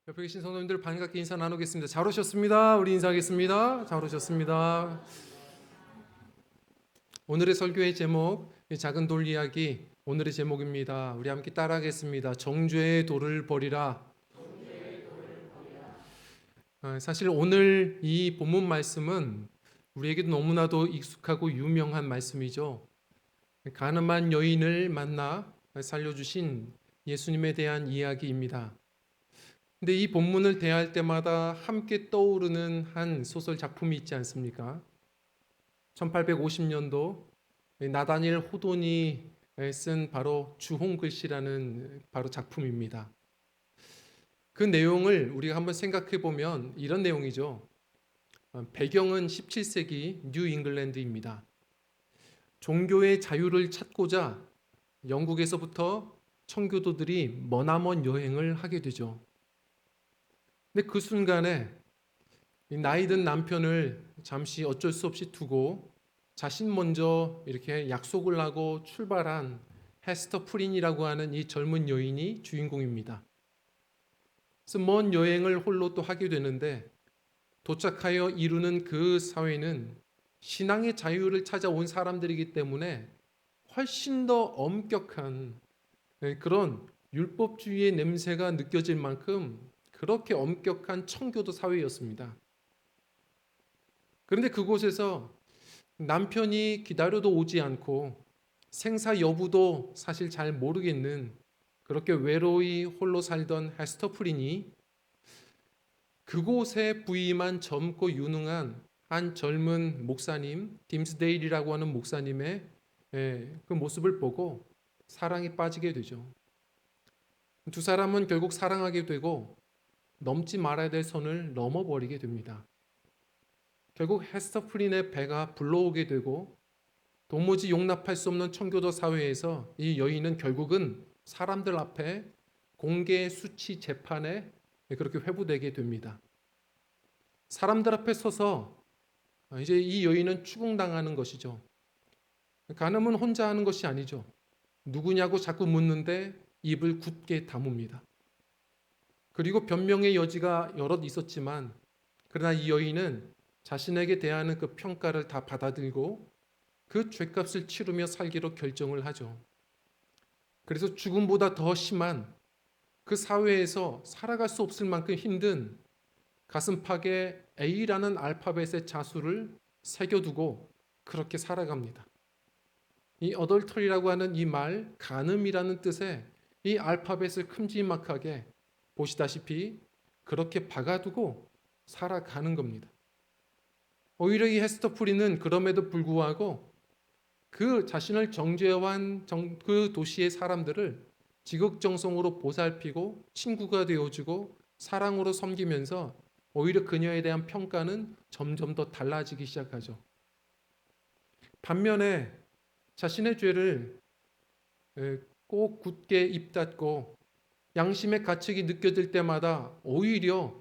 옆에 계신 성도님들 반갑게 인사 나누겠습니다. 잘 오셨습니다. 우리 인사하겠습니다. 잘 오셨습니다. 오늘의 설교의 제목, 작은 돌 이야기, 오늘의 제목입니다. 우리 함께 따라하겠습니다. 정죄의 돌을 버리라. 사실 오늘 이 본문 말씀은 우리에게도 너무나도 익숙하고 유명한 말씀이죠. 가늠한 여인을 만나 살려주신 예수님에 대한 이야기입니다. 근데 이 본문을 대할 때마다 함께 떠오르는 한 소설 작품이 있지 않습니까? 1850년도 나다니엘 호돈이 쓴 바로 주홍글씨라는 바로 작품입니다. 그 내용을 우리가 한번 생각해 보면 이런 내용이죠. 배경은 17세기 뉴 잉글랜드입니다. 종교의 자유를 찾고자 영국에서부터 청교도들이 머나먼 여행을 하게 되죠. 근데 그 순간에 나이든 남편을 잠시 어쩔 수 없이 두고 자신 먼저 이렇게 약속을 하고 출발한 헤스터 프린이라고 하는 이 젊은 여인이 주인공입니다. 그래서 먼 여행을 홀로 또 하게 되는데 도착하여 이루는 그 사회는 신앙의 자유를 찾아온 사람들이기 때문에 훨씬 더 엄격한 그런 율법주의의 냄새가 느껴질 만큼 그렇게 엄격한 청교도 사회였습니다. 그런데 그곳에서 남편이 기다려도 오지 않고 생사 여부도 사실 잘 모르겠는 그렇게 외로이 홀로 살던 헤스터 프린이 그곳에 부임한 젊고 유능한 한 젊은 목사님 딤스데일이라고 하는 목사님의 그 모습을 보고 사랑에 빠지게 되죠. 두 사람은 결국 사랑하게 되고 넘지 말아야 될 선을 넘어버리게 됩니다. 결국 헤스터 프린의 배가 불러오게 되고 도무지 용납할 수 없는 청교도 사회에서 이 여인은 결국은 사람들 앞에 공개 수치 재판에 그렇게 회부되게 됩니다. 사람들 앞에 서서 이제 이 여인은 추궁당하는 것이죠. 간음은 혼자 하는 것이 아니죠. 누구냐고 자꾸 묻는데 입을 굳게 다뭅니다. 그리고 변명의 여지가 여럿 있었지만 그러나 이 여인은 자신에게 대하는 그 평가를 다 받아들이고 그 죗값을 치르며 살기로 결정을 하죠. 그래서 죽음보다 더 심한 그 사회에서 살아갈 수 없을 만큼 힘든 가슴팍에 A라는 알파벳의 자수를 새겨두고 그렇게 살아갑니다. 이 어덜터리라고 하는 이 말, 간음이라는 뜻의 이 알파벳을 큼지막하게 보시다시피 그렇게 박아두고 살아가는 겁니다. 오히려 이 헤스터 프리는 그럼에도 불구하고 그 자신을 정죄한 그 도시의 사람들을 지극정성으로 보살피고 친구가 되어주고 사랑으로 섬기면서 오히려 그녀에 대한 평가는 점점 더 달라지기 시작하죠. 반면에 자신의 죄를 꼭 굳게 입닫고 양심의 가책이 느껴질 때마다 오히려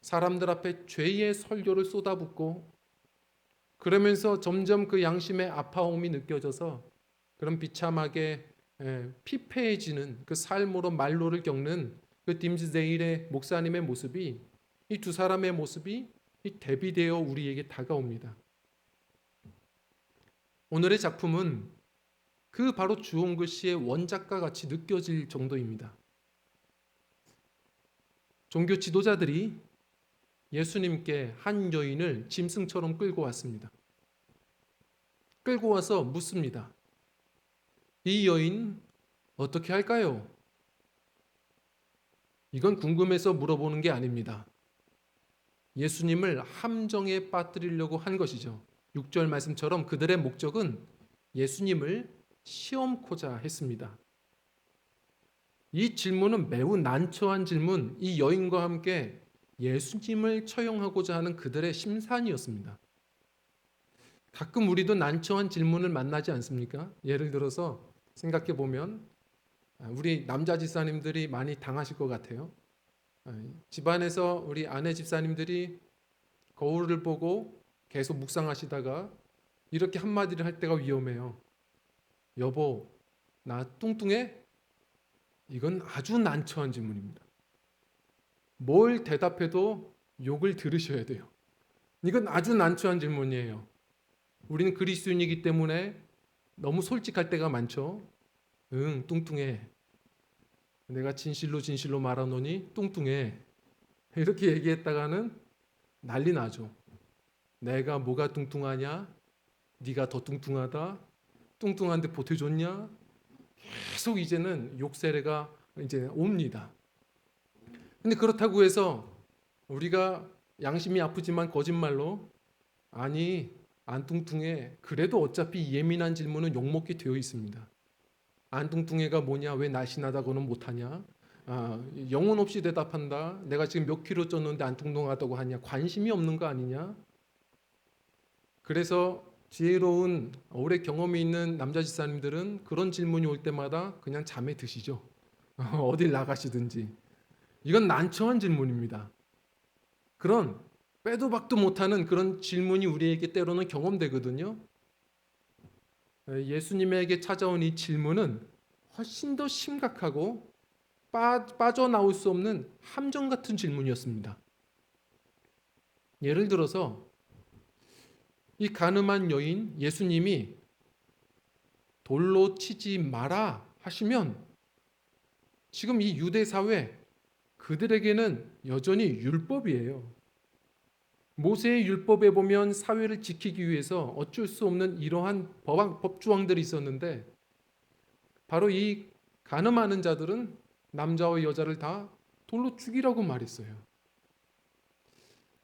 사람들 앞에 죄의 설교를 쏟아붓고 그러면서 점점 그 양심의 아파움이 느껴져서 그런 비참하게 피폐해지는 그 삶으로 말로를 겪는 그 딤스데일의 목사님의 모습이 이 두 사람의 모습이 대비되어 우리에게 다가옵니다. 오늘의 작품은 그 바로 주홍글 씨의 원작과 같이 느껴질 정도입니다. 종교 지도자들이 예수님께 한 여인을 짐승처럼 끌고 왔습니다. 끌고 와서 묻습니다. 이 여인 어떻게 할까요? 이건 궁금해서 물어보는 게 아닙니다. 예수님을 함정에 빠뜨리려고 한 것이죠. 6절 말씀처럼 그들의 목적은 예수님을 시험코자 했습니다. 이 질문은 매우 난처한 질문, 이 여인과 함께 예수님을 처형하고자 하는 그들의 심산이었습니다. 가끔 우리도 난처한 질문을 만나지 않습니까? 예를 들어서 생각해 보면 우리 남자 집사님들이 많이 당하실 것 같아요. 집안에서 우리 아내 집사님들이 거울을 보고 계속 묵상하시다가 이렇게 한마디를 할 때가 위험해요. 여보, 나 뚱뚱해? 이건 아주 난처한 질문입니다. 뭘 대답해도 욕을 들으셔야 돼요. 이건 아주 난처한 질문이에요. 우리는 그리스도인이기 때문에 너무 솔직할 때가 많죠. 응, 뚱뚱해. 내가 진실로 진실로 말하노니 뚱뚱해. 이렇게 얘기했다가는 난리 나죠. 내가 뭐가 뚱뚱하냐? 네가 더 뚱뚱하다. 뚱뚱한데 보태줬냐? 계속 이제는 욕세례가 이제 옵니다. 근데 그렇다고 해서 우리가 양심이 아프지만 거짓말로 아니 안 뚱뚱해. 그래도 어차피 예민한 질문은 욕먹게 되어 있습니다. 안 뚱뚱해가 뭐냐? 왜 날씬하다고는 못하냐? 영혼 없이 대답한다. 내가 지금 몇 킬로 쪘는데 안 뚱뚱하다고 하냐? 관심이 없는 거 아니냐? 그래서 지혜로운 오래 경험이 있는 남자 집사님들은 그런 질문이 올 때마다 그냥 잠에 드시죠. 어딜 나가시든지. 이건 난처한 질문입니다. 그런 빼도 박도 못하는 그런 질문이 우리에게 때로는 경험되거든요. 예수님에게 찾아온 이 질문은 훨씬 더 심각하고 빠져나올 수 없는 함정 같은 질문이었습니다. 예를 들어서 이 가늠한 여인 예수님이 돌로 치지 마라 하시면 지금 이 유대 사회 그들에게는 여전히 율법이에요. 모세의 율법에 보면 사회를 지키기 위해서 어쩔 수 없는 이러한 법조항들이 있었는데 바로 이 간음하는 자들은 남자와 여자를 다 돌로 죽이라고 말했어요.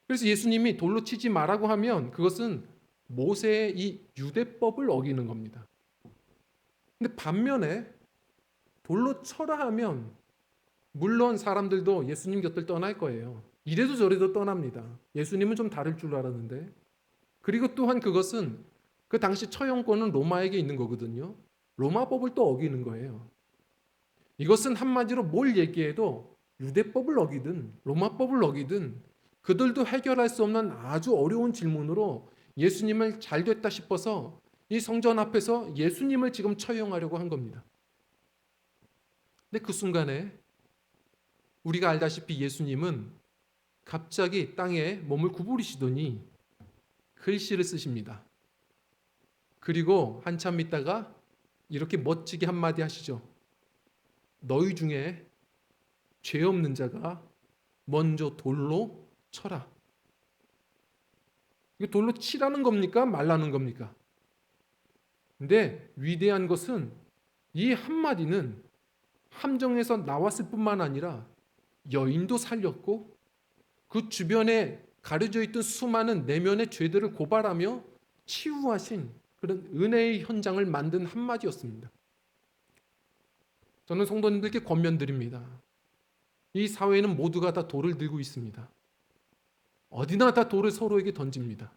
그래서 예수님이 돌로 치지 마라고 하면 그것은 모세의 이 유대법을 어기는 겁니다. 근데 반면에 돌로 쳐라 하면 물론 사람들도 예수님 곁을 떠날 거예요. 이래도 저래도 떠납니다. 예수님은 좀 다를 줄 알았는데. 그리고 또한 그것은 그 당시 처형권은 로마에게 있는 거거든요. 로마법을 또 어기는 거예요. 이것은 한마디로 뭘 얘기해도 유대법을 어기든 로마법을 어기든 그들도 해결할 수 없는 아주 어려운 질문으로 예수님을 잘 됐다 싶어서 이 성전 앞에서 예수님을 지금 처형하려고 한 겁니다. 근데 그 순간에 우리가 알다시피 예수님은 갑자기 땅에 몸을 구부리시더니 글씨를 쓰십니다. 그리고 한참 있다가 이렇게 멋지게 한마디 하시죠. 너희 중에 죄 없는 자가 먼저 돌로 쳐라. 이거 돌로 치라는 겁니까? 말라는 겁니까? 근데 위대한 것은 이 한마디는 함정에서 나왔을 뿐만 아니라 여인도 살렸고 그 주변에 가려져 있던 수많은 내면의 죄들을 고발하며 치유하신 그런 은혜의 현장을 만든 한마디였습니다. 저는 성도님들께 권면드립니다. 이 사회는 모두가 다 돌을 들고 있습니다. 어디나 다 돌을 서로에게 던집니다.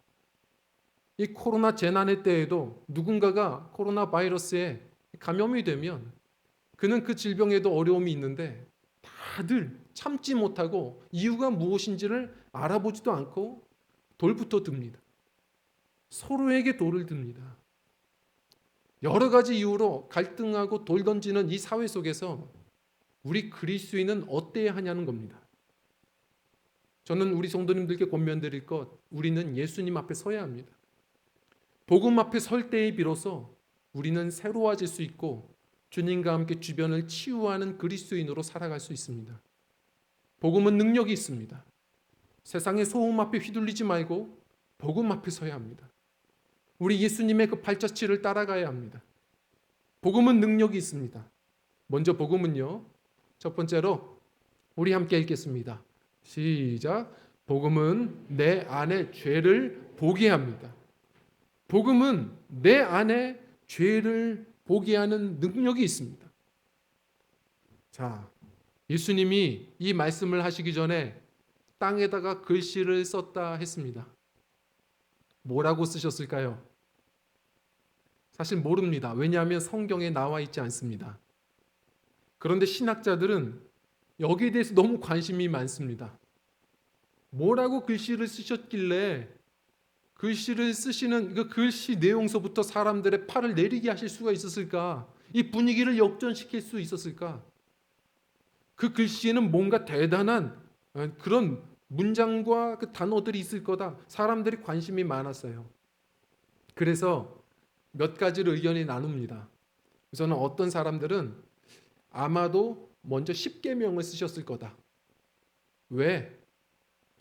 이 코로나 재난의 때에도 누군가가 코로나 바이러스에 감염이 되면 그는 그 질병에도 어려움이 있는데 다들 참지 못하고 이유가 무엇인지를 알아보지도 않고 돌부터 듭니다. 서로에게 돌을 듭니다. 여러 가지 이유로 갈등하고 돌 던지는 이 사회 속에서 우리 그리스도인은 어때야 하냐는 겁니다. 저는 우리 성도님들께 권면드릴 것, 우리는 예수님 앞에 서야 합니다. 복음 앞에 설 때에 비로소 우리는 새로워질 수 있고 주님과 함께 주변을 치유하는 그리스도인으로 살아갈 수 있습니다. 복음은 능력이 있습니다. 세상의 소음 앞에 휘둘리지 말고 복음 앞에 서야 합니다. 우리 예수님의 그 발자취를 따라가야 합니다. 복음은 능력이 있습니다. 먼저 복음은요. 첫 번째로 우리 함께 읽겠습니다. 시작. 복음은 내 안에 죄를 보게 합니다. 복음은 내 안에 죄를 보게 하는 능력이 있습니다. 자, 예수님이 이 말씀을 하시기 전에 땅에다가 글씨를 썼다 했습니다. 뭐라고 쓰셨을까요? 사실 모릅니다. 왜냐하면 성경에 나와 있지 않습니다. 그런데 신학자들은 여기에 대해서 너무 관심이 많습니다. 뭐라고 글씨를 쓰셨길래 글씨를 쓰시는 그 글씨 내용서부터 사람들의 팔을 내리게 하실 수가 있었을까? 이 분위기를 역전시킬 수 있었을까? 그 글씨에는 뭔가 대단한 그런 문장과 그 단어들이 있을 거다. 사람들이 관심이 많았어요. 그래서 몇 가지를 의견이 나눕니다. 우선은 어떤 사람들은 아마도 먼저 십계명을 쓰셨을 거다. 왜?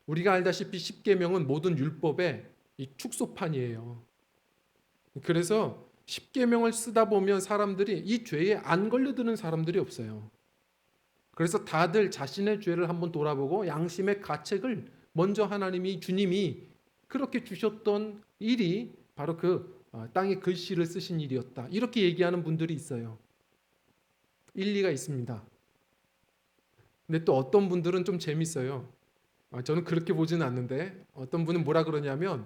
우리가 알다시피 십계명은 모든 율법의 이 축소판이에요. 그래서 십계명을 쓰다 보면 사람들이 이 죄에 안 걸려드는 사람들이 없어요. 그래서 다들 자신의 죄를 한번 돌아보고 양심의 가책을 먼저 하나님이 주님이 그렇게 주셨던 일이 바로 그 땅에 글씨를 쓰신 일이었다. 이렇게 얘기하는 분들이 있어요. 일리가 있습니다. 근데 또 어떤 분들은 좀 재밌어요. 저는 그렇게 보지는 않는데 어떤 분은 뭐라 그러냐면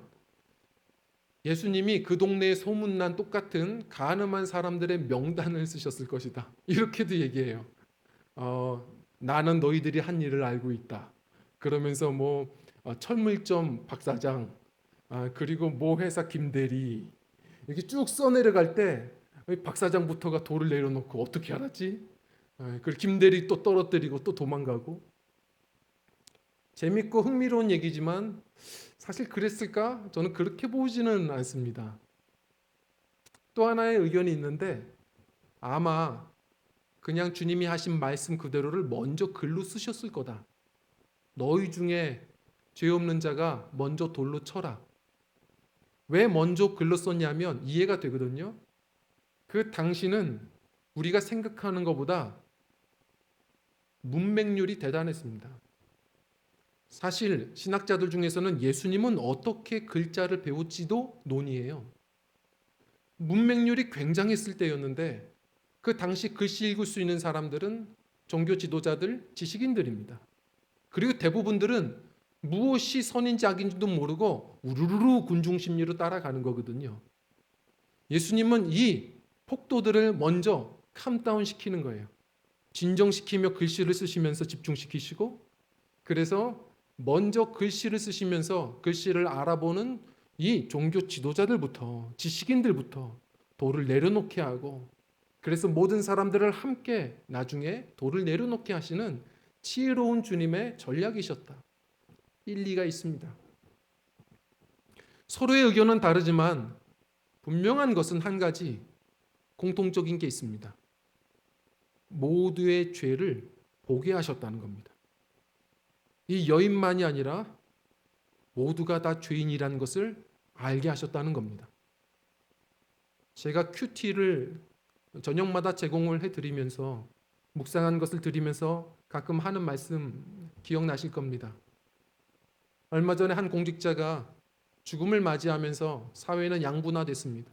예수님이 그 동네에 소문난 똑같은 가늠한 사람들의 명단을 쓰셨을 것이다. 이렇게도 얘기해요. 나는 너희들이 한 일을 알고 있다. 그러면서 뭐 철물점 박 사장, 그리고 모 회사 김대리 이렇게 쭉 써내려갈 때 박 사장부터가 돌을 내려놓고 어떻게 알았지? 그리고 김대리 또 떨어뜨리고 또 도망가고 재밌고 흥미로운 얘기지만 사실 그랬을까? 저는 그렇게 보지는 않습니다. 또 하나의 의견이 있는데 아마 그냥 주님이 하신 말씀 그대로를 먼저 글로 쓰셨을 거다. 너희 중에 죄 없는 자가 먼저 돌로 쳐라. 왜 먼저 글로 썼냐면 이해가 되거든요. 그 당시는 우리가 생각하는 것보다 문맹률이 대단했습니다. 사실 신학자들 중에서는 예수님은 어떻게 글자를 배웠지도 논의해요. 문맹률이 굉장했을 때였는데 그 당시 글씨 읽을 수 있는 사람들은 종교 지도자들, 지식인들입니다. 그리고 대부분들은 무엇이 선인지 악인지도 모르고 우르르 군중 심리로 따라가는 거거든요. 예수님은 이 폭도들을 먼저 캄다운 시키는 거예요. 진정시키며 글씨를 쓰시면서 집중시키시고 그래서 먼저 글씨를 쓰시면서 글씨를 알아보는 이 종교 지도자들부터 지식인들부터 돌을 내려놓게 하고 그래서 모든 사람들을 함께 나중에 돌을 내려놓게 하시는 지혜로운 주님의 전략이셨다. 일리가 있습니다. 서로의 의견은 다르지만 분명한 것은 한 가지 공통적인 게 있습니다. 모두의 죄를 보게 하셨다는 겁니다. 이 여인만이 아니라 모두가 다 죄인이라는 것을 알게 하셨다는 겁니다. 제가 큐티를 저녁마다 제공을 해드리면서 묵상한 것을 드리면서 가끔 하는 말씀 기억나실 겁니다. 얼마 전에 한 공직자가 죽음을 맞이하면서 사회는 양분화됐습니다.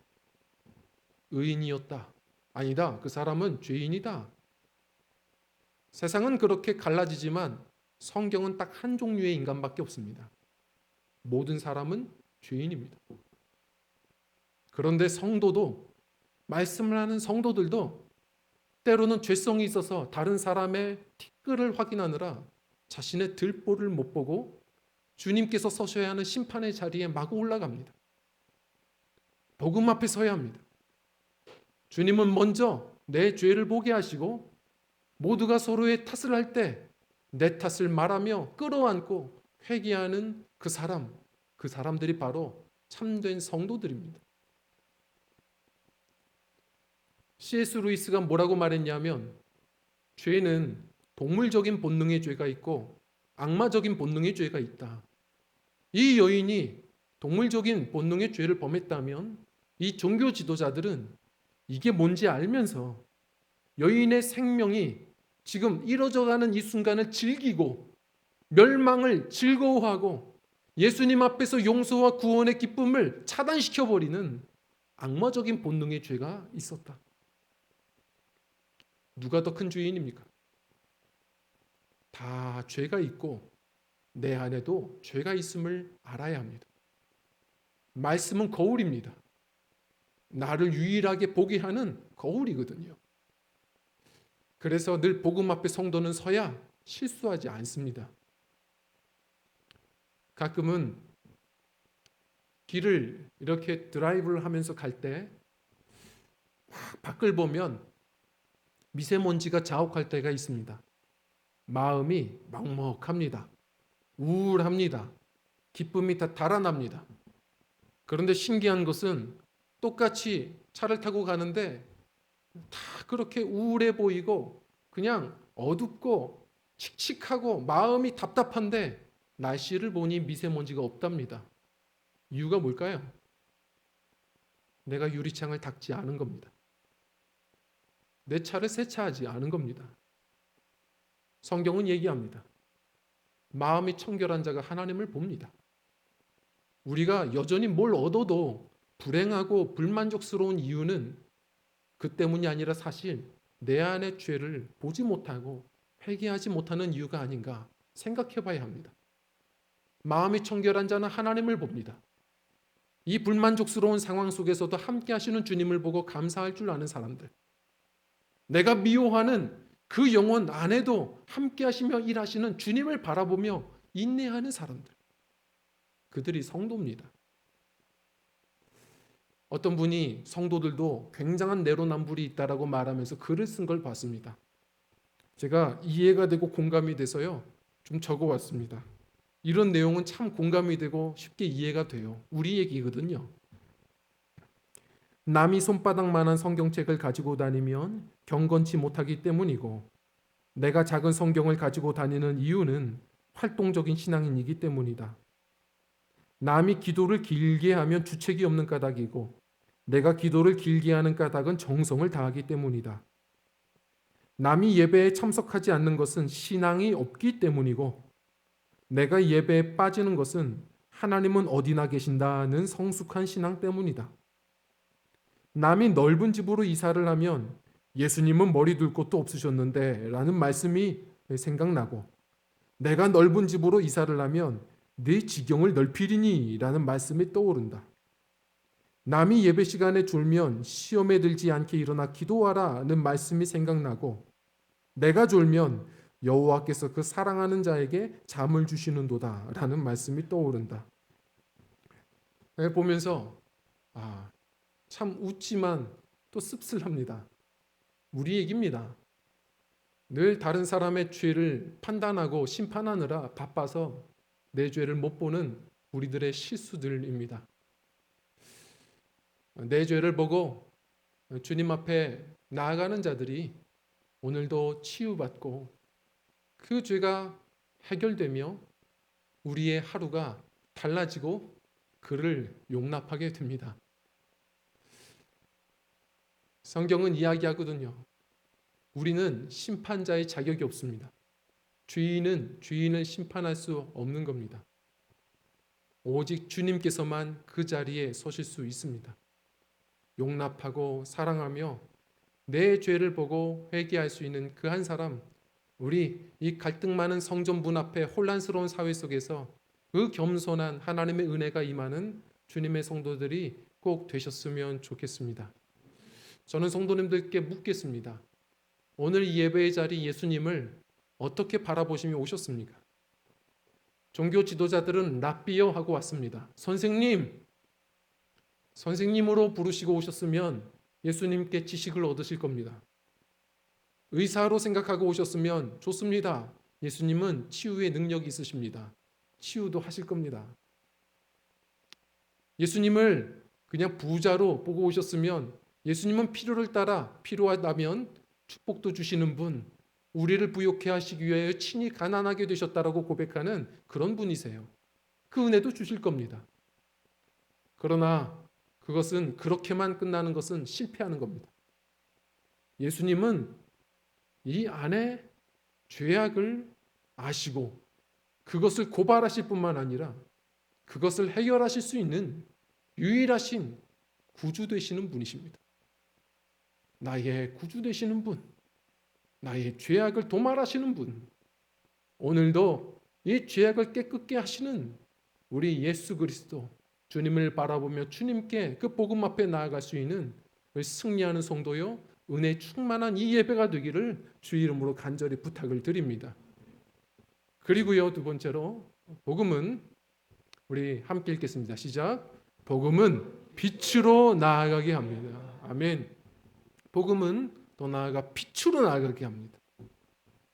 의인이었다. 아니다. 그 사람은 죄인이다. 세상은 그렇게 갈라지지만 성경은 딱 한 종류의 인간밖에 없습니다. 모든 사람은 죄인입니다. 그런데 성도도 말씀을 하는 성도들도 때로는 죄성이 있어서 다른 사람의 티끌을 확인하느라 자신의 들보를 못 보고 주님께서 서셔야 하는 심판의 자리에 마구 올라갑니다. 복음 앞에 서야 합니다. 주님은 먼저 내 죄를 보게 하시고 모두가 서로의 탓을 할 때 내 탓을 말하며 끌어안고 회개하는 그 사람들이 바로 참된 성도들입니다. C.S. 루이스가 뭐라고 말했냐면 죄는 동물적인 본능의 죄가 있고 악마적인 본능의 죄가 있다. 이 여인이 동물적인 본능의 죄를 범했다면 이 종교 지도자들은 이게 뭔지 알면서 여인의 생명이 지금 이뤄져가는 이 순간을 즐기고 멸망을 즐거워하고 예수님 앞에서 용서와 구원의 기쁨을 차단시켜버리는 악마적인 본능의 죄가 있었다. 누가 더 큰 죄인입니까? 다 죄가 있고 내 안에도 죄가 있음을 알아야 합니다. 말씀은 거울입니다. 나를 유일하게 보게 하는 거울이거든요. 그래서 늘 복음 앞에 성도는 서야 실수하지 않습니다. 가끔은 길을 이렇게 드라이브를 하면서 갈 때 밖을 보면 미세먼지가 자욱할 때가 있습니다. 마음이 막막합니다. 우울합니다. 기쁨이 다 달아납니다. 그런데 신기한 것은 똑같이 차를 타고 가는데 다 그렇게 우울해 보이고 그냥 어둡고 칙칙하고 마음이 답답한데 날씨를 보니 미세먼지가 없답니다. 이유가 뭘까요? 내가 유리창을 닦지 않은 겁니다. 내 차를 세차하지 않은 겁니다. 성경은 얘기합니다. 마음이 청결한 자가 하나님을 봅니다. 우리가 여전히 뭘 얻어도 불행하고 불만족스러운 이유는 그 때문이 아니라 사실 내 안의 죄를 보지 못하고 회개하지 못하는 이유가 아닌가 생각해 봐야 합니다. 마음이 청결한 자는 하나님을 봅니다. 이 불만족스러운 상황 속에서도 함께 하시는 주님을 보고 감사할 줄 아는 사람들. 내가 미워하는 그 영혼 안에도 함께 하시며 일하시는 주님을 바라보며 인내하는 사람들. 그들이 성도입니다. 어떤 분이 성도들도 굉장한 내로남불이 있다라고 말하면서 글을 쓴 걸 봤습니다. 제가 이해가 되고 공감이 돼서요. 좀 적어왔습니다. 이런 내용은 참 공감이 되고 쉽게 이해가 돼요. 우리 얘기거든요. 남이 손바닥만한 성경책을 가지고 다니면 경건치 못하기 때문이고 내가 작은 성경을 가지고 다니는 이유는 활동적인 신앙인이기 때문이다. 남이 기도를 길게 하면 주책이 없는 까닭이고 내가 기도를 길게 하는 까닭은 정성을 다하기 때문이다. 남이 예배에 참석하지 않는 것은 신앙이 없기 때문이고 내가 예배에 빠지는 것은 하나님은 어디나 계신다는 성숙한 신앙 때문이다. 남이 넓은 집으로 이사를 하면 예수님은 머리 둘 곳도 없으셨는데 라는 말씀이 생각나고 내가 넓은 집으로 이사를 하면 네 지경을 넓히리니 라는 말씀이 떠오른다. 남이 예배 시간에 졸면 시험에 들지 않게 일어나 기도하라는 말씀이 생각나고 내가 졸면 여호와께서 그 사랑하는 자에게 잠을 주시는도다 라는 말씀이 떠오른다. 보면서 참 웃지만 또 씁쓸합니다. 우리 얘기입니다. 늘 다른 사람의 죄를 판단하고 심판하느라 바빠서 내 죄를 못 보는 우리들의 실수들입니다. 내 죄를 보고 주님 앞에 나아가는 자들이 오늘도 치유받고 그 죄가 해결되며 우리의 하루가 달라지고 그를 용납하게 됩니다. 성경은 이야기하거든요. 우리는 심판자의 자격이 없습니다. 죄인은 죄인을 심판할 수 없는 겁니다. 오직 주님께서만 그 자리에 서실 수 있습니다. 용납하고 사랑하며 내 죄를 보고 회개할 수 있는 그 한 사람, 우리 이 갈등 많은 성전 문 앞에 혼란스러운 사회 속에서 그 겸손한 하나님의 은혜가 임하는 주님의 성도들이 꼭 되셨으면 좋겠습니다. 저는 성도님들께 묻겠습니다. 오늘 이 예배의 자리 예수님을 어떻게 바라보시며 오셨습니까? 종교 지도자들은 랍비여 하고 왔습니다. 선생님으로 부르시고 오셨으면 예수님께 지식을 얻으실 겁니다. 의사로 생각하고 오셨으면 좋습니다. 예수님은 치유의 능력이 있으십니다. 치유도 하실 겁니다. 예수님을 그냥 부자로 보고 오셨으면 예수님은 필요를 따라 필요하다면 축복도 주시는 분, 우리를 부욕해 하시기 위하여 친히 가난하게 되셨다라고 고백하는 그런 분이세요. 그 은혜도 주실 겁니다. 그러나 그것은 그렇게만 끝나는 것은 실패하는 겁니다. 예수님은 이 안에 죄악을 아시고 그것을 고발하실 뿐만 아니라 그것을 해결하실 수 있는 유일하신 구주 되시는 분이십니다. 나의 구주 되시는 분, 나의 죄악을 도말하시는 분, 오늘도 이 죄악을 깨끗게 하시는 우리 예수 그리스도 주님을 바라보며 주님께 그 복음 앞에 나아갈 수 있는 승리하는 성도요 은혜 충만한 이 예배가 되기를 주 이름으로 간절히 부탁을 드립니다. 그리고요 두 번째로 복음은 우리 함께 읽겠습니다. 시작. 복음은 빛으로 나아가게 합니다. 아멘. 복음은 더 나아가 빛으로 나아가게 합니다.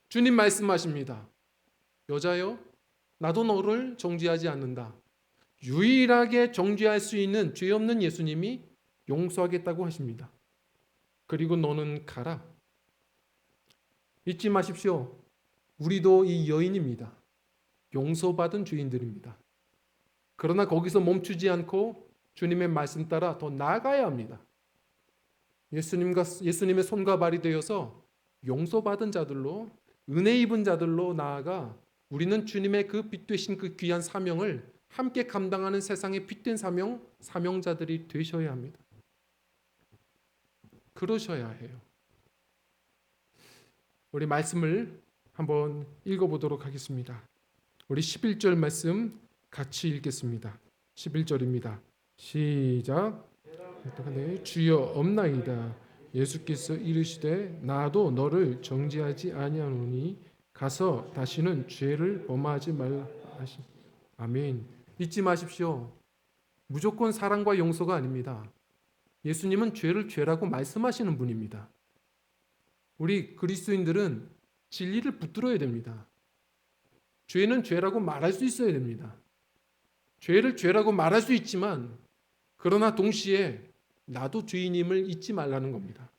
주님 말씀하십니다. 여자여 나도 너를 정죄하지 않는다. 유일하게 정죄할 수 있는 죄 없는 예수님이 용서하겠다고 하십니다. 그리고 너는 가라. 잊지 마십시오. 우리도 이 여인입니다. 용서받은 죄인들입니다. 그러나 거기서 멈추지 않고 주님의 말씀 따라 더 나아가야 합니다. 예수님의 손과 발이 되어서 용서받은 자들로, 은혜 입은 자들로 나아가 우리는 주님의 그 빛 되신 그 귀한 사명을 함께 감당하는 세상의 빛된 사명자들이 되셔야 합니다. 그러셔야 해요. 우리 말씀을 한번 읽어보도록 하겠습니다. 우리 11절 말씀 같이 읽겠습니다. 11절입니다. 시작. 주여 없나이다. 예수께서 이르시되 나도 너를 정죄하지 아니하노니 가서 다시는 죄를 범하지 말라 하시. 아멘. 잊지 마십시오. 무조건 사랑과 용서가 아닙니다. 예수님은 죄를 죄라고 말씀하시는 분입니다. 우리 그리스도인들은 진리를 붙들어야 됩니다. 죄는 죄라고 말할 수 있어야 됩니다. 죄를 죄라고 말할 수 있지만 그러나 동시에 나도 죄인임을 잊지 말라는 겁니다.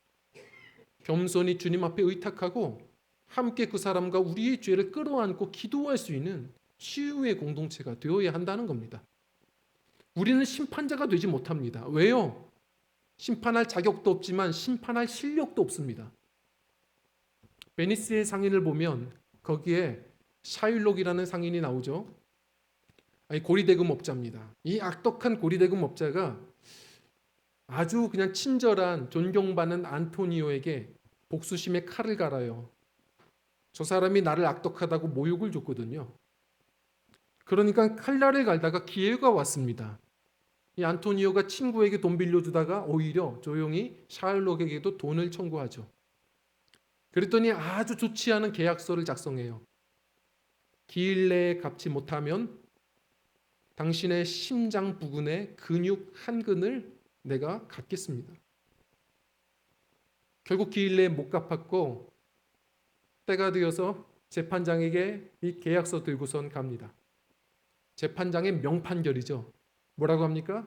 겸손히 주님 앞에 의탁하고 함께 그 사람과 우리의 죄를 끌어안고 기도할 수 있는 치유의 공동체가 되어야 한다는 겁니다. 우리는 심판자가 되지 못합니다. 왜요? 심판할 자격도 없지만 심판할 실력도 없습니다. 베니스의 상인을 보면 거기에 샤일록이라는 상인이 나오죠. 고리대금업자입니다. 이 악독한 고리대금업자가 아주 그냥 친절한 존경받는 안토니오에게 복수심에 칼을 갈아요. 저 사람이 나를 악독하다고 모욕을 줬거든요. 그러니까 칼날을 갈다가 기회가 왔습니다. 이 안토니오가 친구에게 돈 빌려주다가 오히려 조용히 샤일록에게도 돈을 청구하죠. 그랬더니 아주 좋지 않은 계약서를 작성해요. 기일 내에 갚지 못하면 당신의 심장 부근의 근육 한 근을 내가 갖겠습니다. 결국 기일 내에 못 갚았고 때가 되어서 재판장에게 이 계약서 들고선 갑니다. 재판장의 명판결이죠. 뭐라고 합니까?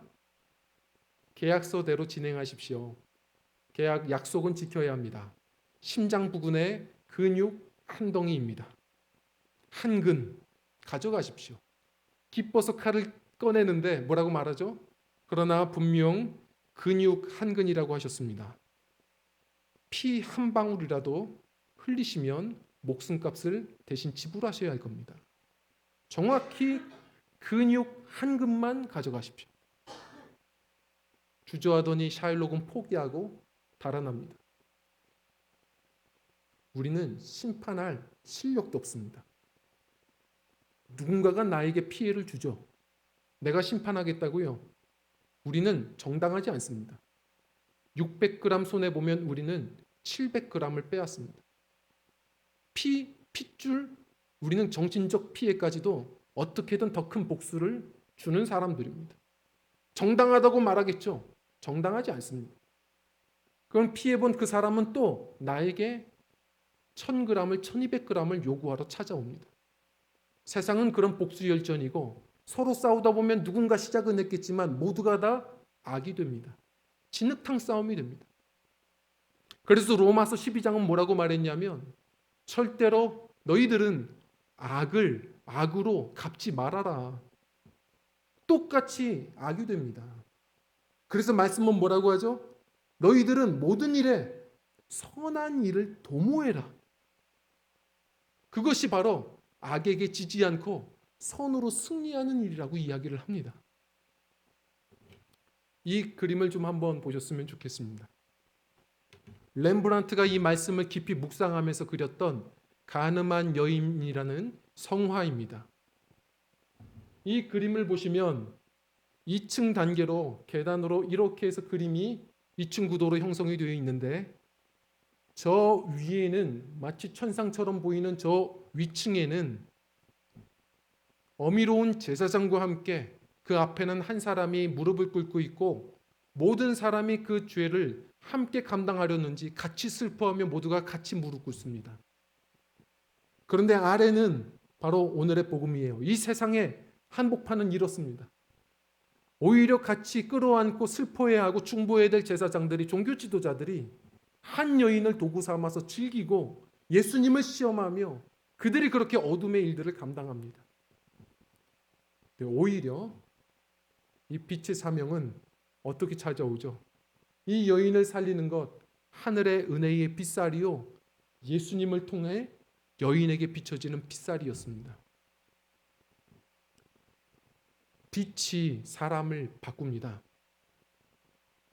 계약서대로 진행하십시오. 계약 약속은 지켜야 합니다. 심장 부근의 근육 한 덩이입니다. 한 근 가져가십시오. 기뻐서 칼을 꺼내는데 뭐라고 말하죠? 그러나 분명 근육 한 근이라고 하셨습니다. 피 한 방울이라도 흘리시면 목숨값을 대신 지불하셔야 할 겁니다. 정확히 근육 한 근만 가져가십시오. 주저하더니 샤일록은 포기하고 달아납니다. 우리는 심판할 실력도 없습니다. 누군가가 나에게 피해를 주죠. 내가 심판하겠다고요? 우리는 정당하지 않습니다. 600g 손해보면 우리는 700g을 빼앗습니다. 핏줄, 우리는 정신적 피해까지도 어떻게든 더 큰 복수를 주는 사람들입니다. 정당하다고 말하겠죠. 정당하지 않습니다. 그럼 피해본 그 사람은 또 나에게 1000g을 1200g을 요구하러 찾아옵니다. 세상은 그런 복수 열전이고 서로 싸우다 보면 누군가 시작은 했겠지만 모두가 다 악이 됩니다. 진흙탕 싸움이 됩니다. 그래서 로마서 12장은 뭐라고 말했냐면 절대로 너희들은 악을 악으로 갚지 말아라. 똑같이 악이 됩니다. 그래서 말씀은 뭐라고 하죠? 너희들은 모든 일에 선한 일을 도모해라. 그것이 바로 악에게 지지 않고 선으로 승리하는 일이라고 이야기를 합니다. 이 그림을 좀 한번 보셨으면 좋겠습니다. 렘브란트가 이 말씀을 깊이 묵상하면서 그렸던 가늠한 여인이라는 성화입니다. 이 그림을 보시면 2층 단계로 계단으로 이렇게 해서 그림이 2층 구도로 형성이 되어 있는데 저 위에는 마치 천상처럼 보이는 저 위층에는 어미로운 제사장과 함께 그 앞에는 한 사람이 무릎을 꿇고 있고 모든 사람이 그 죄를 함께 감당하려는지 같이 슬퍼하며 모두가 같이 무릎 꿇습니다. 그런데 아래는 바로 오늘의 복음이에요. 이 세상의 한복판은 이렇습니다. 오히려 같이 끌어안고 슬퍼해하고 중보해야 될 제사장들이, 종교 지도자들이 한 여인을 도구 삼아서 즐기고 예수님을 시험하며 그들이 그렇게 어둠의 일들을 감당합니다. 오히려 이 빛의 사명은 어떻게 찾아오죠? 이 여인을 살리는 것, 하늘의 은혜의 빛살이요, 예수님을 통해 여인에게 비춰지는 빛살이었습니다. 빛이 사람을 바꿉니다.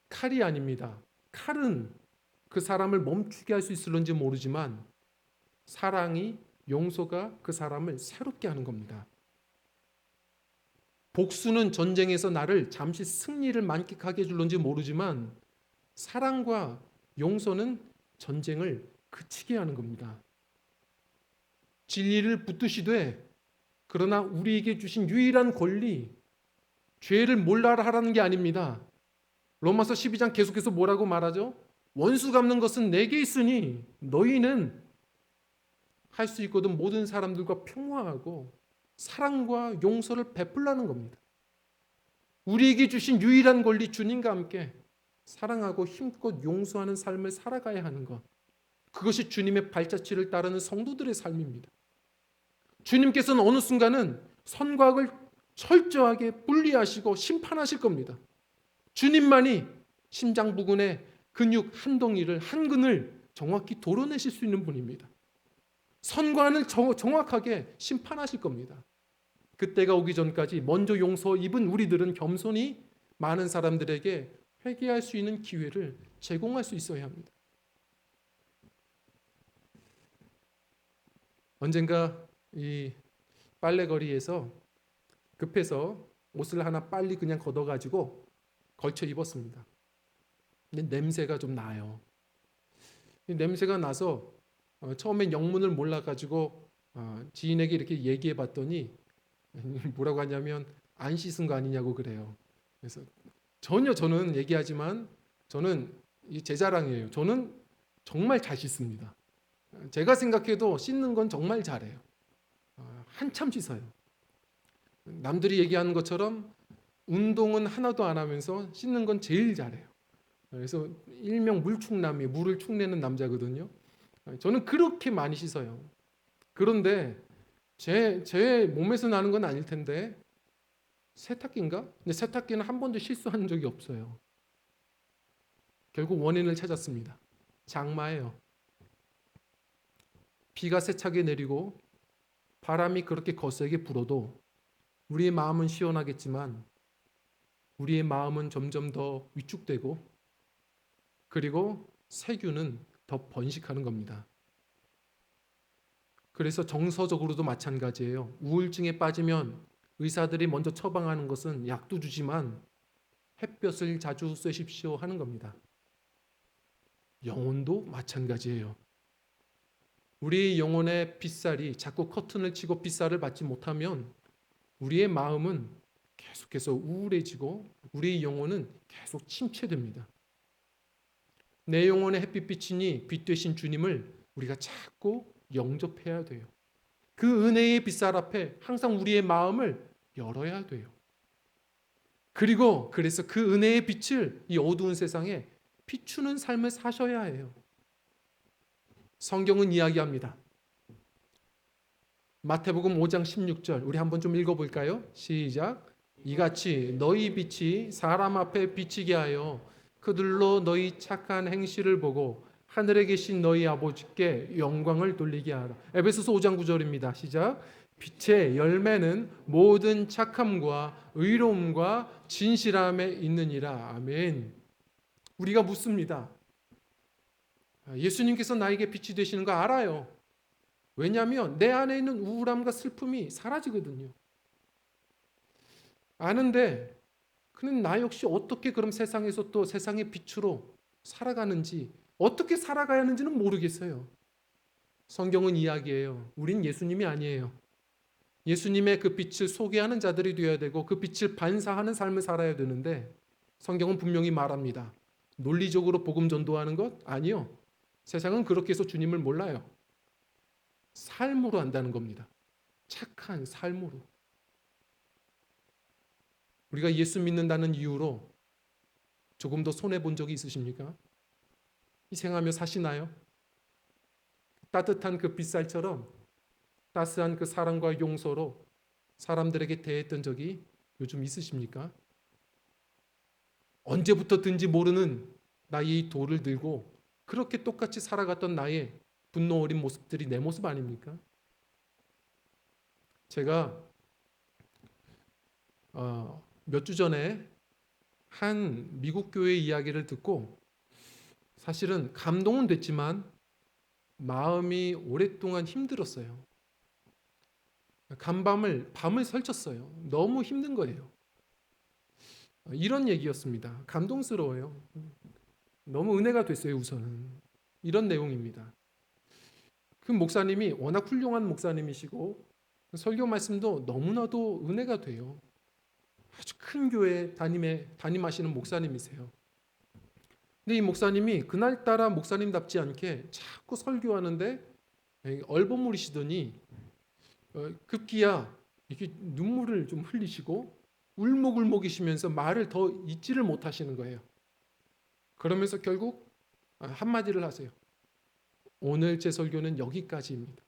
칼이 아닙니다. 칼은 그 사람을 멈추게 할 수 있을런지 모르지만 사랑이, 용서가 그 사람을 새롭게 하는 겁니다. 복수는 전쟁에서 나를 잠시 승리를 만끽하게 해줄런지 모르지만 사랑과 용서는 전쟁을 그치게 하는 겁니다. 진리를 붙드시되 그러나 우리에게 주신 유일한 권리, 죄를 몰라라 하라는 게 아닙니다. 로마서 12장 계속해서 뭐라고 말하죠? 원수 갚는 것은 내게 있으니 너희는 할 수 있거든 모든 사람들과 평화하고 사랑과 용서를 베풀라는 겁니다. 우리에게 주신 유일한 권리, 주님과 함께 사랑하고 힘껏 용서하는 삶을 살아가야 하는 것, 그것이 주님의 발자취를 따르는 성도들의 삶입니다. 주님께서는 어느 순간은 선과 악을 철저하게 분리하시고 심판하실 겁니다. 주님만이 심장 부근의 근육 한 덩이를, 한 근을 정확히 도려내실 수 있는 분입니다. 선과 악을 정확하게 심판하실 겁니다. 그때가 오기 전까지 먼저 용서 입은 우리들은 겸손히 많은 사람들에게 회개할 수 있는 기회를 제공할 수 있어야 합니다. 언젠가 이 빨래거리에서 급해서 옷을 하나 빨리 그냥 걷어가지고 걸쳐 입었습니다. 근데 냄새가 좀 나요. 냄새가 나서 처음엔 영문을 몰라가지고 지인에게 이렇게 얘기해 봤더니 뭐라고 하냐면 안 씻은 거 아니냐고 그래요. 그래서 전혀 저는 얘기하지만 저는 제 자랑이에요. 저는 정말 잘 씻습니다. 제가 생각해도 씻는 건 정말 잘해요. 한참 씻어요. 남들이 얘기하는 것처럼 운동은 하나도 안 하면서 씻는 건 제일 잘해요. 그래서 일명 물충남이, 물을 축내는 남자거든요. 저는 그렇게 많이 씻어요. 그런데 제 몸에서 나는 건 아닐 텐데 세탁기인가? 근데 세탁기는 한 번도 실수한 적이 없어요. 결국 원인을 찾았습니다. 장마예요. 비가 세차게 내리고 바람이 그렇게 거세게 불어도 우리의 마음은 시원하겠지만 우리의 마음은 점점 더 위축되고 그리고 세균은 더 번식하는 겁니다. 그래서 정서적으로도 마찬가지예요. 우울증에 빠지면 의사들이 먼저 처방하는 것은 약도 주지만 햇볕을 자주 쐬십시오 하는 겁니다. 영혼도 마찬가지예요. 우리 영혼의 빛살이 자꾸 커튼을 치고 빛살을 받지 못하면 우리의 마음은 계속해서 우울해지고 우리 영혼은 계속 침체됩니다. 내 영혼의 햇빛이니 빛 되신 주님을 우리가 자꾸 영접해야 돼요. 그 은혜의 빛살 앞에 항상 우리의 마음을 열어야 돼요. 그래서 그 은혜의 빛을 이 어두운 세상에 비추는 삶을 사셔야 해요. 성경은 이야기합니다. 마태복음 5장 16절 우리 한번 좀 읽어볼까요? 시작. 이같이 너희 빛이 사람 앞에 비치게 하여 그들로 너희 착한 행실을 보고 하늘에 계신 너희 아버지께 영광을 돌리게 하라. 에베소서 5장 9절입니다. 시작. 빛의 열매는 모든 착함과 의로움과 진실함에 있느니라. 아멘. 우리가 묻습니다. 예수님께서 나에게 빛이 되시는 거 알아요. 왜냐하면 내 안에 있는 우울함과 슬픔이 사라지거든요. 아는데 그는 나 역시 어떻게 그럼 세상에서 또 세상의 빛으로 살아가는지 어떻게 살아가야 하는지는 모르겠어요. 성경은 이야기해요. 우린 예수님이 아니에요. 예수님의 그 빛을 소개하는 자들이 되어야 되고 그 빛을 반사하는 삶을 살아야 되는데 성경은 분명히 말합니다. 논리적으로 복음 전도하는 것? 아니요. 세상은 그렇게 해서 주님을 몰라요. 삶으로 안다는 겁니다. 착한 삶으로. 우리가 예수 믿는다는 이유로 조금 더 손해본 적이 있으십니까? 희생하며 사시나요? 따뜻한 그 빗살처럼 따스한 그 사랑과 용서로 사람들에게 대했던 적이 요즘 있으십니까? 언제부터든지 모르는 나의 이 돌을 들고 그렇게 똑같이 살아갔던 나의 분노 어린 모습들이 내 모습 아닙니까? 제가 몇 주 전에 한 미국 교회 이야기를 듣고 사실은 감동은 됐지만 마음이 오랫동안 힘들었어요. 밤을 설쳤어요. 너무 힘든 거예요. 이런 얘기였습니다. 감동스러워요. 너무 은혜가 됐어요, 우선은. 이런 내용입니다. 그 목사님이 워낙 훌륭한 목사님이시고 설교 말씀도 너무나도 은혜가 돼요. 아주 큰 교회 담임하시는 목사님이세요. 근데 이 목사님이 그날따라 목사님답지 않게 자꾸 설교하는데 얼버무리시더니 급기야 이렇게 눈물을 좀 흘리시고 울먹울먹이시면서 말을 더 잊지를 못하시는 거예요. 그러면서 결국 한마디를 하세요. 오늘 제 설교는 여기까지입니다.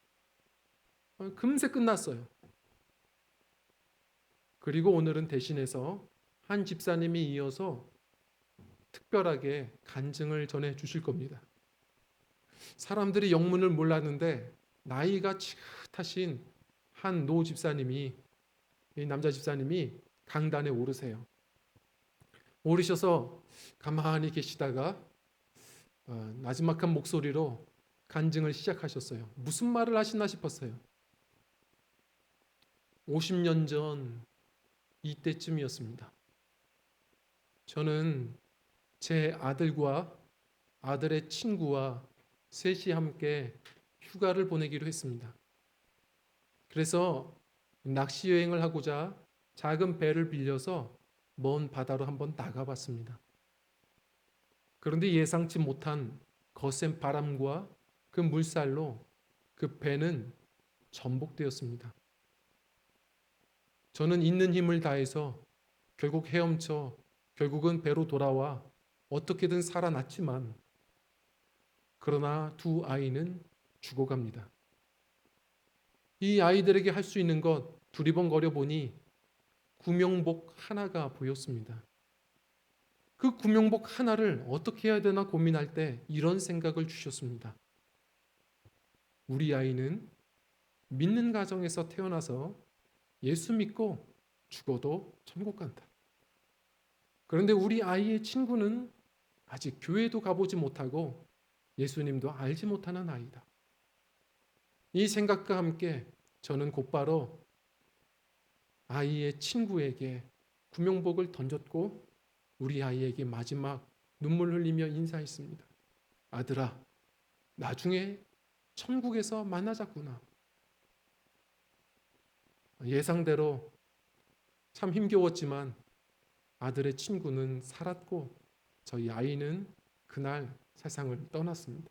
금세 끝났어요. 그리고 오늘은 대신해서 한 집사님이 이어서 특별하게 간증을 전해 주실 겁니다. 사람들이 영문을 몰랐는데 나이가 지긋하신 한 노 집사님이, 이 남자 집사님이 강단에 오르세요. 오르셔서 가만히 계시다가 나지막한 목소리로 간증을 시작하셨어요. 무슨 말을 하시나 싶었어요. 50년 전 이때쯤이었습니다. 저는 제 아들과 아들의 친구와 셋이 함께 휴가를 보내기로 했습니다. 그래서 낚시 여행을 하고자 작은 배를 빌려서 먼 바다로 한번 나가봤습니다. 그런데 예상치 못한 거센 바람과 그 물살로 그 배는 전복되었습니다. 저는 있는 힘을 다해서 결국 헤엄쳐 결국은 배로 돌아와 어떻게든 살아났지만 그러나 두 아이는 죽어갑니다. 이 아이들에게 할 수 있는 것 두리번거려 보니 구명복 하나가 보였습니다. 그 구명복 하나를 어떻게 해야 되나 고민할 때 이런 생각을 주셨습니다. 우리 아이는 믿는 가정에서 태어나서 예수 믿고 죽어도 천국 간다. 그런데 우리 아이의 친구는 아직 교회도 가보지 못하고 예수님도 알지 못하는 아이다. 이 생각과 함께 저는 곧바로 아이의 친구에게 구명복을 던졌고 우리 아이에게 마지막 눈물 흘리며 인사했습니다. 아들아, 나중에 천국에서 만나자꾸나. 예상대로 참 힘겨웠지만 아들의 친구는 살았고 저희 아이는 그날 세상을 떠났습니다.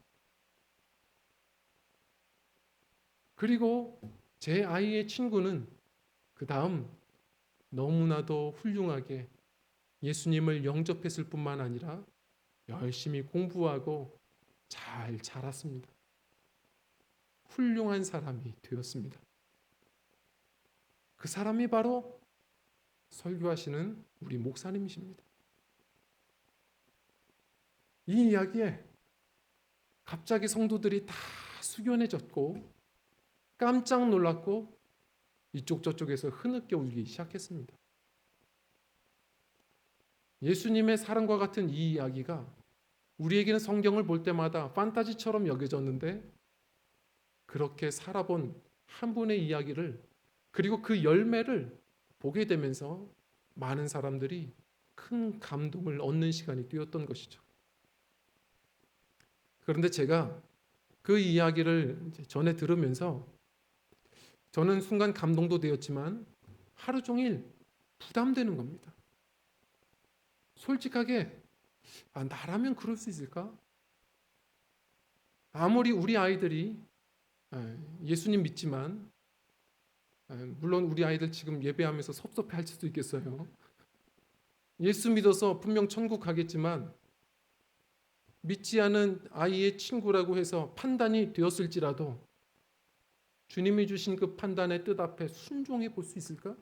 그리고 제 아이의 친구는 그 다음 너무나도 훌륭하게 예수님을 영접했을 뿐만 아니라 열심히 공부하고 잘 자랐습니다. 훌륭한 사람이 되었습니다. 그 사람이 바로 설교하시는 우리 목사님이십니다. 이 이야기에 갑자기 성도들이 다 숙연해졌고 깜짝 놀랐고 이쪽 저쪽에서 흐느껴 울기 시작했습니다. 예수님의 사랑과 같은 이 이야기가 우리에게는 성경을 볼 때마다 판타지처럼 여겨졌는데 그렇게 살아본 한 분의 이야기를 그리고 그 열매를 보게 되면서 많은 사람들이 큰 감동을 얻는 시간이 되었던 것이죠. 그런데 제가 그 이야기를 전해 들으면서 저는 순간 감동도 되었지만 하루 종일 부담되는 겁니다. 솔직하게 나라면 그럴 수 있을까? 아무리 우리 아이들이 예수님 믿지만 물론 우리 아이들 지금 예배하면서 섭섭해할 수도 있겠어요. 예수 믿어서 분명 천국 가겠지만 믿지 않은 아이의 친구라고 해서 판단이 되었을지라도 주님이 주신 그 판단의 뜻 앞에 순종해 볼 수 있을까?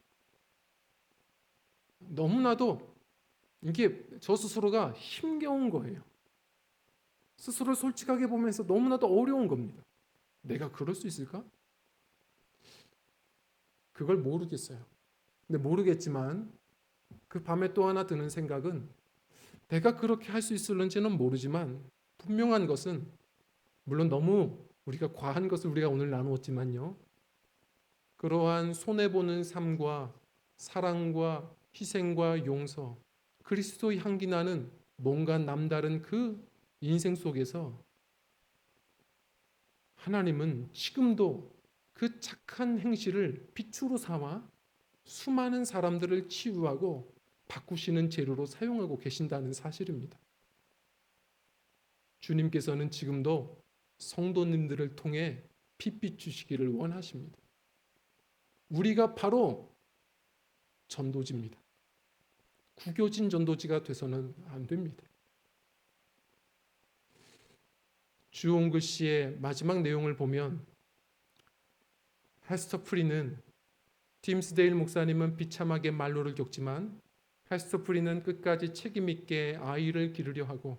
너무나도 이게 저 스스로가 힘겨운 거예요. 스스로를 솔직하게 보면서 너무나도 어려운 겁니다. 내가 그럴 수 있을까? 그걸 모르겠어요. 근데 모르겠지만 그 밤에 또 하나 드는 생각은 내가 그렇게 할 수 있을는지는 모르지만 분명한 것은 물론 너무 우리가 과한 것을 우리가 오늘 나누었지만요. 그러한 손해보는 삶과 사랑과 희생과 용서, 그리스도의 향기 나는 뭔가 남다른 그 인생 속에서 하나님은 지금도 그 착한 행실을 빛으로 삼아 수많은 사람들을 치유하고 바꾸시는 재료로 사용하고 계신다는 사실입니다. 주님께서는 지금도 성도님들을 통해 빛 주시기를 원하십니다. 우리가 바로 전도지입니다. 구겨진 전도지가 돼서는 안 됩니다. 주홍글 씨의 마지막 내용을 보면 헤스터 프리는 팀스데일 목사님은 비참하게 만로를 겪지만 헤스터 프리는 끝까지 책임 있게 아이를 기르려 하고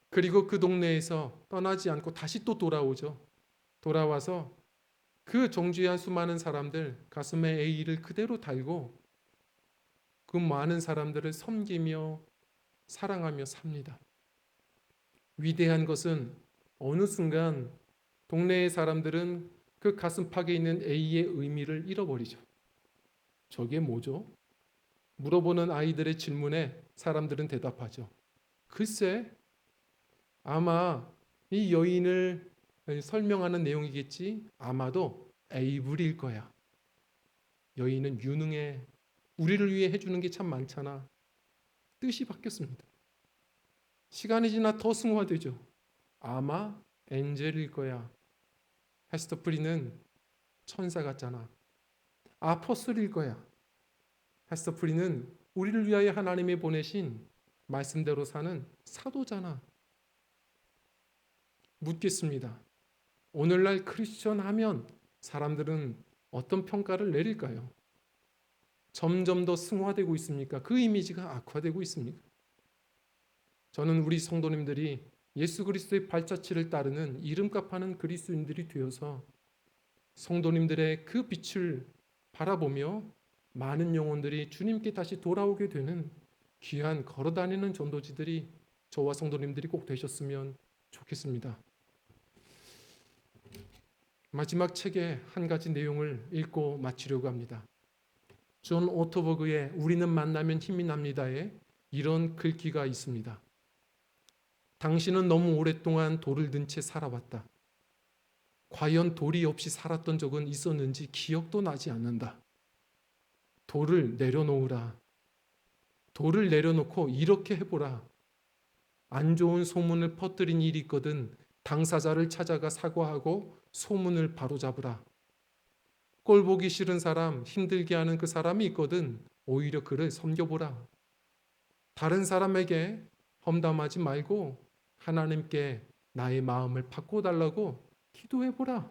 그리고 그 동네에서 떠나지 않고 다시 또 돌아오죠. 돌아와서 그 정주한 수많은 사람들 가슴에 A를 그대로 달고 그 많은 사람들을 섬기며 사랑하며 삽니다. 위대한 것은 어느 순간 동네의 사람들은 그 가슴팍에 있는 A의 의미를 잃어버리죠. 저게 뭐죠? 물어보는 아이들의 질문에 사람들은 대답하죠. 글쎄, 아마 이 여인을 설명하는 내용이겠지. 아마도 에이블일 거야. 여인은 유능해. 우리를 위해 해주는 게 참 많잖아. 뜻이 바뀌었습니다. 시간이 지나 더 승화되죠. 아마 엔젤일 거야. 헤스터 프리는 천사 같잖아. 아포슬일 거야. 헤스터 프리는 우리를 위하여 하나님이 보내신 말씀대로 사는 사도잖아. 묻겠습니다. 오늘날 크리스천 하면 사람들은 어떤 평가를 내릴까요? 점점 더 승화되고 있습니까? 그 이미지가 악화되고 있습니까? 저는 우리 성도님들이 예수 그리스도의 발자취를 따르는 이름값하는 그리스도인들이 되어서 성도님들의 그 빛을 바라보며 많은 영혼들이 주님께 다시 돌아오게 되는 귀한 걸어다니는 전도지들이 저와 성도님들이 꼭 되셨으면 좋겠습니다. 마지막 책의 한 가지 내용을 읽고 마치려고 합니다. 존 오토버그의 우리는 만나면 힘이 납니다에 이런 글귀가 있습니다. 당신은 너무 오랫동안 돌을 든 채 살아왔다. 과연 돌이 없이 살았던 적은 있었는지 기억도 나지 않는다. 돌을 내려놓으라. 돌을 내려놓고 이렇게 해보라. 안 좋은 소문을 퍼뜨린 일이 있거든 당사자를 찾아가 사과하고 소문을 바로잡으라. 꼴 보기 싫은 사람, 힘들게 하는 그 사람이 있거든 오히려 그를 섬겨보라. 다른 사람에게 험담하지 말고 하나님께 나의 마음을 바꿔달라고 기도해보라.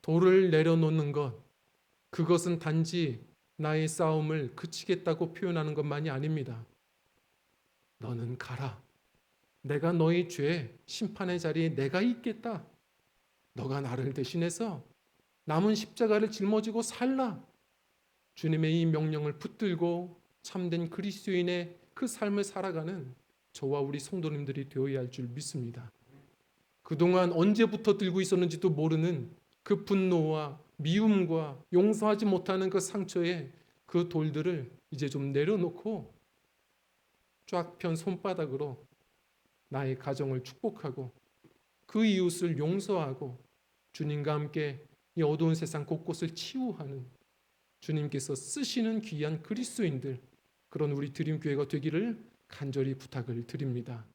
돌을 내려놓는 것, 그것은 단지 나의 싸움을 그치겠다고 표현하는 것만이 아닙니다. 너는 가라. 내가 너의 죄, 심판의 자리에 내가 있겠다. 너가 나를 대신해서 남은 십자가를 짊어지고 살라. 주님의 이 명령을 붙들고 참된 그리스도인의 그 삶을 살아가는 저와 우리 성도님들이 되어야 할 줄 믿습니다. 그동안 언제부터 들고 있었는지도 모르는 그 분노와 미움과 용서하지 못하는 그 상처에 그 돌들을 이제 좀 내려놓고 쫙 편 손바닥으로 나의 가정을 축복하고 그 이웃을 용서하고 주님과 함께 이 어두운 세상 곳곳을 치유하는 주님께서 쓰시는 귀한 그리스도인들, 그런 우리 드림교회가 되기를 간절히 부탁을 드립니다.